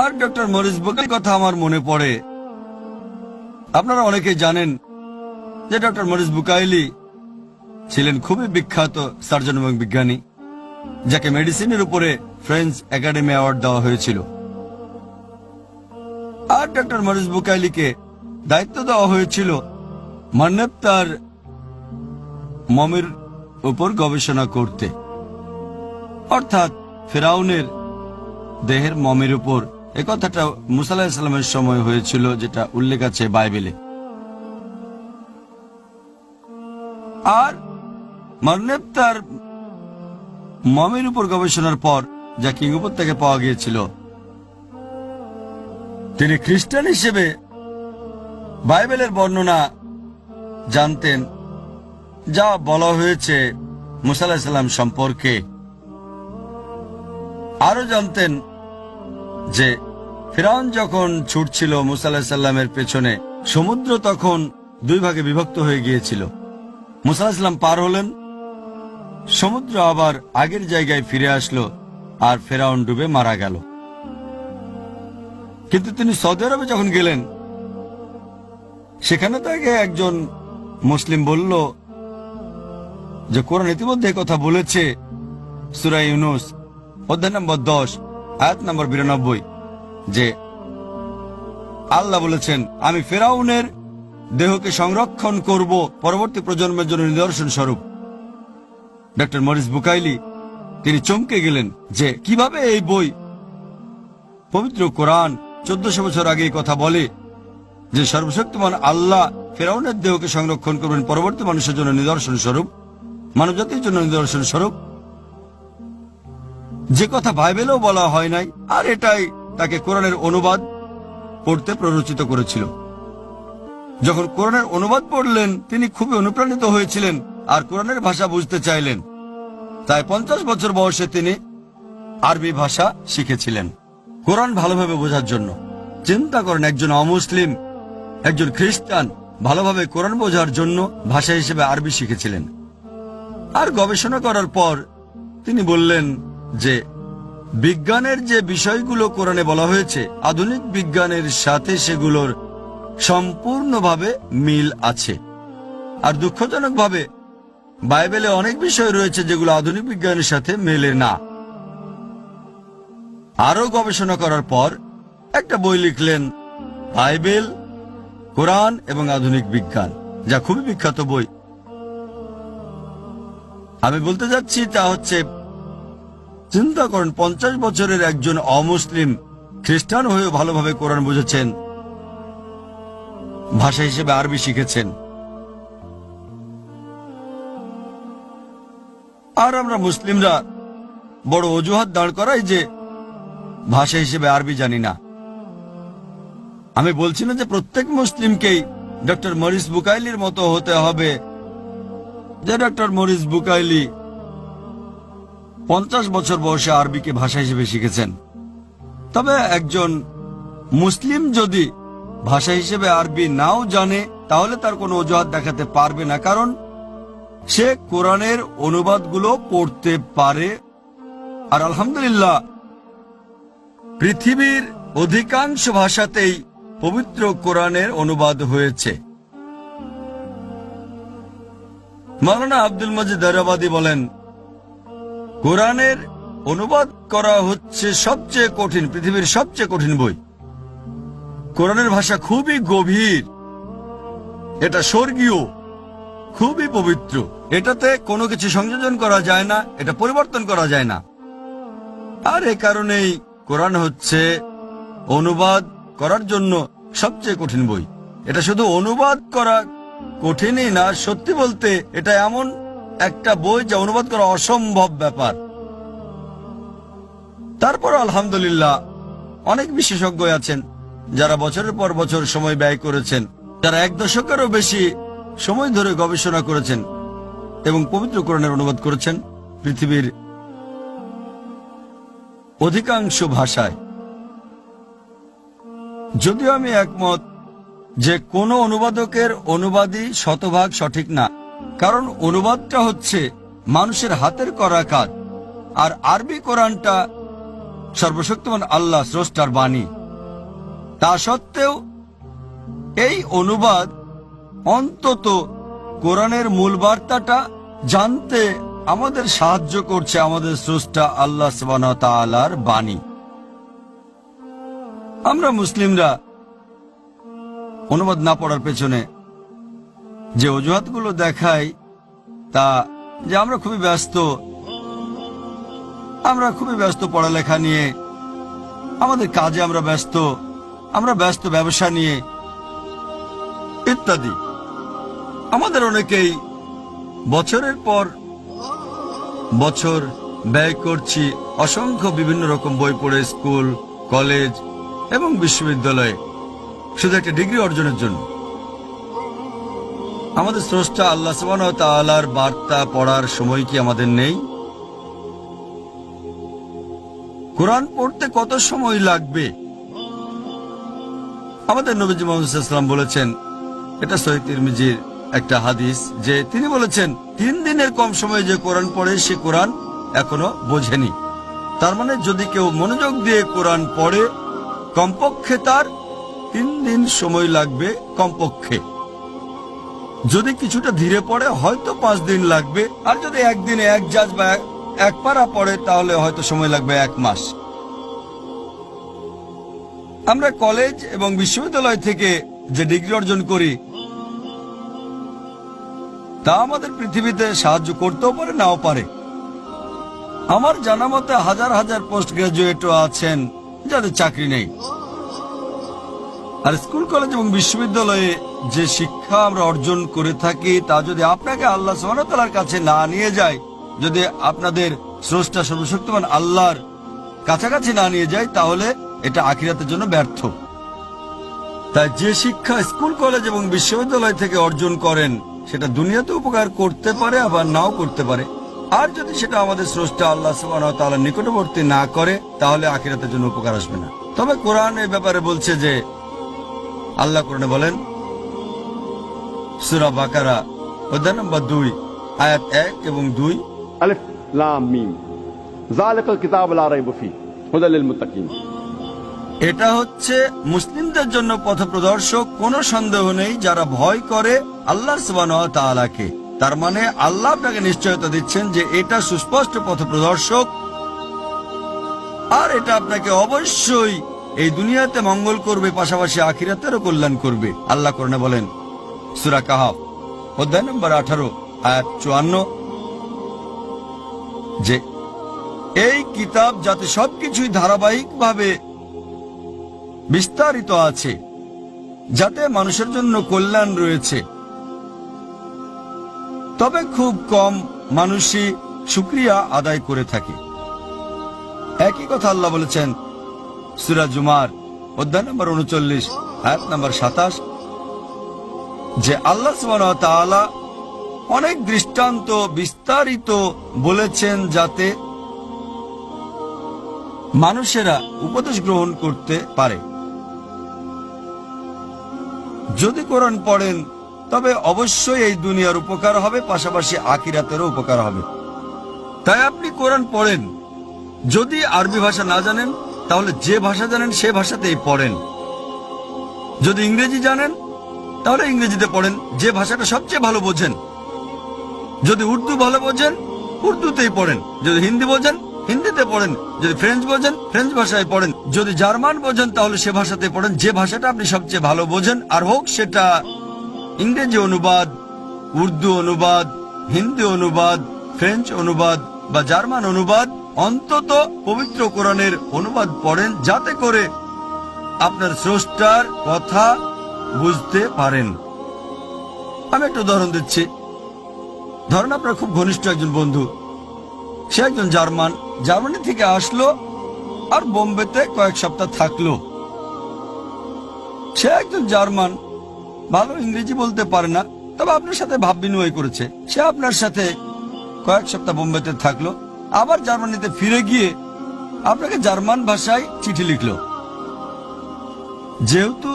আর doctor Morris বুকাইলির কথা আমার মনে পড়ে। আপনারা অনেকেই জানেন যে ডক্টর মরিস বুকাইলি ছিলেন খুবই বিখ্যাত সার্জন এবং বিজ্ঞানী, যাকে মেডিসিনের উপরে ফ্রেঞ্চ একাডেমি অ্যাওয়ার্ড দেওয়া হয়েছিল। আর ডক্টর মরিস বুকাইলিকে দায়িত্ব দেওয়া হয়েছিল মান্নেপ্তার মমির উপর গবেষণা করতে, অর্থাৎ ফেরাউনের দেহের মমির উপর। এই কথাটা মুসা আলাইহিস সালামের সময় হয়েছিল, যেটা উল্লেখ আছে বাইবেলে। আর মান্নেপ্তার মমির উপর গবেষণার পর যা কিং উপত্যকা পাওয়া গিয়েছিল, তিনি খ্রিস্টান হিসেবে বাইবেলের বর্ণনা জানতেন, যা বলা হয়েছে মুসা আলাইহিস সালাম সম্পর্কে। আরো জানতেন যে ফিরআউন যখন ছুটছিল মুসা আলাইহিস সালামের পেছনে, সমুদ্র তখন দুই ভাগে বিভক্ত হয়ে গিয়েছিল। মুসা আলাইহিস সালাম পার হলেন, সমুদ্র আবার আগের জায়গায় ফিরে আসলো, আর ফিরআউন ডুবে মারা গেল। কিন্তু তিনি সৌদি আরবে যখন গেলেন, সেখানে তাকে একজন মুসলিম বলল যে কোরআন ইতিমধ্যে কথা বলেছে সূরা ইউনূস অধ্যায় নম্বর 10 আয়াত নম্বর 92, যে আল্লাহ বলেছেন, আমি ফিরআউনের দেহকে সংরক্ষণ করব পরবর্তী প্রজন্মের জন্য নিদর্শন স্বরূপ। ডক্টর মরিস বুকাইলি তিনি চমকে গেলেন যে কিভাবে এই বই, পবিত্র কোরআন 1400 বছর আগে কথা বলে যে সর্বশক্তিমান আল্লাহ ফিরআউনের দেহকে সংরক্ষণ করবেন পরবর্তী মানুষের জন্য নিদর্শন স্বরূপ, মানবজাতির জন্য নিদর্শন স্বরূপ, যে কথা বাইবেলেও বলা হয় নাই। আর এটাই তাকে কোরআনের অনুবাদ পড়তে প্ররোচিত করেছিল। যখন কোরআনের অনুবাদ পড়লেন, তিনি খুবই অনুপ্রাণিত হয়েছিলেন আর কোরআনের ভাষা বুঝতে চাইলেন। তাই 50 বছর বয়সে তিনি আরবি ভাষা শিখেছিলেন কোরআন ভালোভাবে বোঝার জন্য। চিন্তা করেন, একজন অমুসলিম, একজন খ্রিস্টান ভালোভাবে কোরআন বোঝার জন্য ভাষা হিসেবে আরবি শিখেছিলেন। আর গবেষণা করার পর তিনি বললেন যে বিজ্ঞানের যে বিষয়গুলো কোরআনে বলা হয়েছে, আধুনিক বিজ্ঞানের সাথে সেগুলোর সম্পূর্ণভাবে মিল আছে। আর দুঃখজনকভাবে বাইবেলে অনেক বিষয় রয়েছে যেগুলো আধুনিক বিজ্ঞানের সাথে মেলে না। আরো গবেষণা করার পর একটা বই লিখলেন, বাইবেল, কোরআন এবং আধুনিক বিজ্ঞান, যা খুবই বিখ্যাত বই। আমি বলতে যাচ্ছি তা হচ্ছে, চিন্তা করেন 50 বছরের একজন অমুসলিম খ্রিস্টান হয়েও ভালোভাবে কোরআন বুঝেছেন, ভাষা হিসেবে আরবি শিখেছেন। আর আমরা মুসলিমরা বড় অজুহাত দাঁড় করাই যে ভাষা হিসেবে আরবি জানি না। আমি বলছি না যে প্রত্যেক মুসলিমকেই ডক্টর মরিস বুকাইলির মতো হতে হবে, যে ডক্টর মরিস বুকাইলি 50 বছর বয়সে আরবিকে ভাষা হিসেবে শিখেছেন। তবে একজন মুসলিম যদি ভাষা হিসেবে আরবি নাও জানে, তাহলে তার কোনো অজুহাত দেখাতে পারবে না, কারণ সে কোরআনের অনুবাদগুলো পড়তে পারে। আর আলহামদুলিল্লাহ, পৃথিবীর অধিকাংশ ভাষাতেই পবিত্র কোরআনের অনুবাদ হয়েছে। মাওলানা আব্দুল মজিদ দারাবাদি বলেন, কোরআনের অনুবাদ করা হচ্ছে সবচেয়ে কঠিন, পৃথিবীর সবচেয়ে কঠিন বই। কোরআনের ভাষা খুবই গভীর, এটা স্বর্গীয়, খুবই পবিত্র। এটাতে কোনো কিছু সংযোজন করা যায় না, এটা পরিবর্তন করা যায় না। আর এ কারণেই কোরআন হচ্ছে অনুবাদ করার জন্য সবচেয়ে কঠিন বই। এটা শুধু অনুবাদ করা কঠিনই না, সত্যি বলতে এটা এমন একটা বই যা অনুবাদ করা অসম্ভব ব্যাপার। তারপর আলহামদুলিল্লাহ অনেক বিশেষজ্ঞ আছেন যারা বছরের পর বছর সময় ব্যয় করেছেন, যারা 1 দশকেরও বেশি সময় ধরে গবেষণা করেছেন এবং পবিত্র কোরআনের অনুবাদ করেছেন পৃথিবীর অধিকাংশ ভাষায়। যদিও আমি একমত যে কোনো অনুবাদকের অনুবাদই শতভাগ সঠিক না, কারণ অনুবাদটা হচ্ছে মানুষের হাতের করা কাজ, আর আরবি কোরআনটা সর্বশক্তিমান আল্লাহ স্রষ্টার বাণী। তা সত্ত্বেও এই অনুবাদ অন্তত কোরআনের মূল বার্তাটা জানতে আমাদের সাহায্য করছে আমাদের স্রষ্টা আল্লাহ সুবহানাহু ওয়া তাআলার বাণী। আমরা মুসলিমরা অনুবাদ না পড়ার পেছনে যে অজুহাতগুলো দেখাই তা যে আমরা খুবই ব্যস্ত পড়ালেখা নিয়ে, আমাদের কাজে আমরা ব্যস্ত ব্যবসা নিয়ে ইত্যাদি। আমাদের অনেকেই বছরের পর বছর ব্যয় করছি অসংখ্য বিভিন্ন রকম বই পড়ে স্কুল, কলেজ এবং বিশ্ববিদ্যালয়ে শুধু একটা ডিগ্রি অর্জনের জন্য। আমাদের স্রষ্টা আল্লাহ সুবহানাহু ওয়া তাআলার বার্তা পড়ার সময় কি আমাদের নেই? কোরআন পড়তে কত সময় লাগবে? আমাদের নবীজি মুহাম্মদ সাল্লাল্লাহু আলাইহি ওয়াসাল্লাম বলেছেন, এটা সহিহ তিরমিজির একটা হাদিস, যে তিনি বলেছেন 3 দিনের কম সময়ে যে কোরআন পড়ে সে কোরআন এখনো বোঝেনি। তার মানে যদি কেউ মনোযোগ দিয়ে কোরআন পড়ে কমপক্ষে তার 3 দিন সময় লাগবে কমপক্ষে। যদি কিছুটা ধীরে পড়ে হয়তো 5 দিন লাগবে, আর যদি একদিনে 1 জাজ বা 1 পারা পড়ে তাহলে হয়তো সময় লাগবে 1 মাস। আমরা কলেজ এবং বিশ্ববিদ্যালয় থেকে যে ডিগ্রি অর্জন করি তা আমাদের পৃথিবীতে সাহায্য করতেও পারে, নাও পারে। আমার জানা মতে হাজার হাজার পোস্ট গ্রাজুয়েটও আছেন যাদের চাকরি নেই। আর স্কুল, কলেজ এবং বিশ্ববিদ্যালয়ে যে শিক্ষা আমরা অর্জন করে থাকি তা যদি আপনাকে আল্লাহ সুবহানাহু ওয়া তাআলার কাছে না নিয়ে যায়, যদি আপনাদের স্রষ্টা সর্বশক্তিমান আল্লাহর কাছাকাছি না নিয়ে যায়, তাহলে এটা আখিরাতের জন্য ব্যর্থ। তাই যে শিক্ষা স্কুল, কলেজ এবং বিশ্ববিদ্যালয় থেকে অর্জন করেন সেটা দুনিয়াতে উপকার করতে পারে, আবার নাও করতে পারে। আর যদি সেটা আমাদের স্রষ্টা আল্লাহ সুবহানাহু ওয়া তাআলার নিকটবর্তী না করে তাহলে আখিরাতের জন্য উপকার আসবে না। তবে কোরআন এই ব্যাপারে বলছে যে, আল্লাহ কোরআনে বলেন, সূরা বাকারা অধ্যায় নম্বর 2 আয়াত 1 এবং 2, আলিফ লাম মিম যালিকাল কিতাবু লা রাইবা ফীহি হুদাল লিল মুত্তাকিন। এটা হচ্ছে মুসলিমদের জন্য পথপ্রদর্শক, কোনো সন্দেহ নেই যারা ভয় করে আল্লাহ সুবহানাহু ওয়া তাআলাকে। তার মানে আল্লাহ আপনাকে নিশ্চয়তা দিচ্ছেন যে এটা সুস্পষ্ট পথপ্রদর্শক, আর এটা আপনাকে অবশ্যই এই দুনিয়াতে মঙ্গল করবে, পাশাপাশি আখিরাতেরও কল্যাণ করবে। আল্লাহ কোরআনে বলেন, সূরা কাহাফ অধ্যায় নম্বর 18 আয়াত 54, যে এই কিতাব যাতে সবকিছুই ধারাবাহিকভাবে বিস্তারিত আছে, যাতে মানুষের জন্য কল্যাণ রয়েছে। তবে খুব কম মানুষই শুকরিয়া আদায় করে থাকে। একই কথা আল্লাহ বলেছেন সূরা জুমার অধ্যায় নম্বর 39 আয়াত নম্বর 27, যে আল্লাহ সুবহানাহু ওয়া তাআলা অনেক দৃষ্টান্ত বিস্তারিত বলেছেন যাতে মানুষেরা উপদেশ গ্রহণ করতে পারে। যদি কোরআন পড়েন তবে অবশ্যই এই দুনিয়ার উপকার হবে, পাশাপাশি আখিরাতেরও উপকার হবে। তাই আপনি কোরআন পড়েন। যদি আরবি ভাষা না জানেন তাহলে যে ভাষা জানেন সে ভাষাতেই পড়েন। যদি ইংরেজি জানেন তাহলে ইংরেজিতে পড়েন, যে ভাষাটা সবচেয়ে ভালো বোঝেন। যদি উর্দু ভালো বোঝেন উর্দুতেই পড়েন। যদি হিন্দি বোঝেন হিন্দিতে পড়েন। যদি ফ্রেঞ্চ বোঝেন ফ্রেঞ্চ ভাষায় পড়েন। যদি জার্মান বোঝেন তাহলে সে ভাষাতে পড়েন, যে ভাষাটা আপনি সবচেয়ে ভালো বোঝেন। আর হোক সেটা ইংরেজি অনুবাদ, উর্দু অনুবাদ, হিন্দি অনুবাদ, ফ্রেঞ্চ অনুবাদ বা জার্মান অনুবাদ, অন্তত পবিত্র কোরআনের অনুবাদ পড়েন, যাতে করে আপনার স্রষ্টার কথা বুঝতে পারেন। আমি একটা উদাহরণ দিচ্ছি। ধরেন আপনার খুব ঘনিষ্ঠ একজন বন্ধু, সে একজন জার্মানি থেকে আসলো আর বোম্বেতে কয়েক সপ্তাহ থাকলো। সে একজন জার্মান, ভালো ইংরেজি বলতে পারে না, তবে আপনার সাথে ভাব বিনিময় করেছে। সে আপনার সাথে কয়েক সপ্তাহ বোম্বেতে থাকলো, আবার জার্মানিতে ফিরে গিয়ে আপনাকে জার্মান ভাষায় চিঠি লিখলো। যেহেতু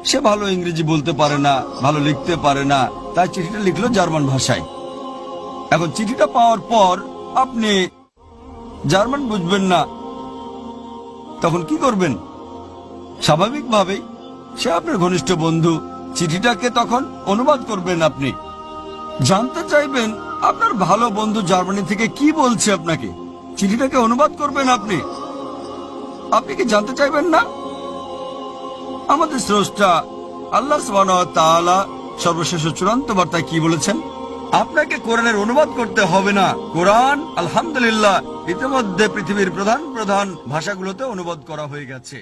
সে ভালো ইংরেজি বলতে পারে না, ভালো লিখতে পারে না, তাই চিঠিটা লিখলো জার্মান ভাষায়। এখন চিঠিটা পাওয়ার পর আপনি জার্মান বুঝবেন না, তখন কি করবেন? স্বাভাবিকভাবেই সে আপনার ঘনিষ্ঠ বন্ধু, চিঠিটাকে তখন অনুবাদ করবেন। আপনি জানতে চাইবেন আপনার ভালো বন্ধু জার্মানি থেকে কি বলছে আপনাকে, চিঠিটাকে অনুবাদ করবেন। আপনি কি জানতে চাইবেন না? আমাদের স্রষ্টা আল্লাহ সুবহানাহু ওয়া তাআলা সর্বশেষ ও চূড়ান্ত বার্তায় কি বলেছেন? আপনাকে কোরআনের অনুবাদ করতে হবে না। কোরআন আলহামদুলিল্লাহ ইতিমধ্যে পৃথিবীর প্রধান প্রধান ভাষাগুলোতে অনুবাদ করা হয়ে গেছে।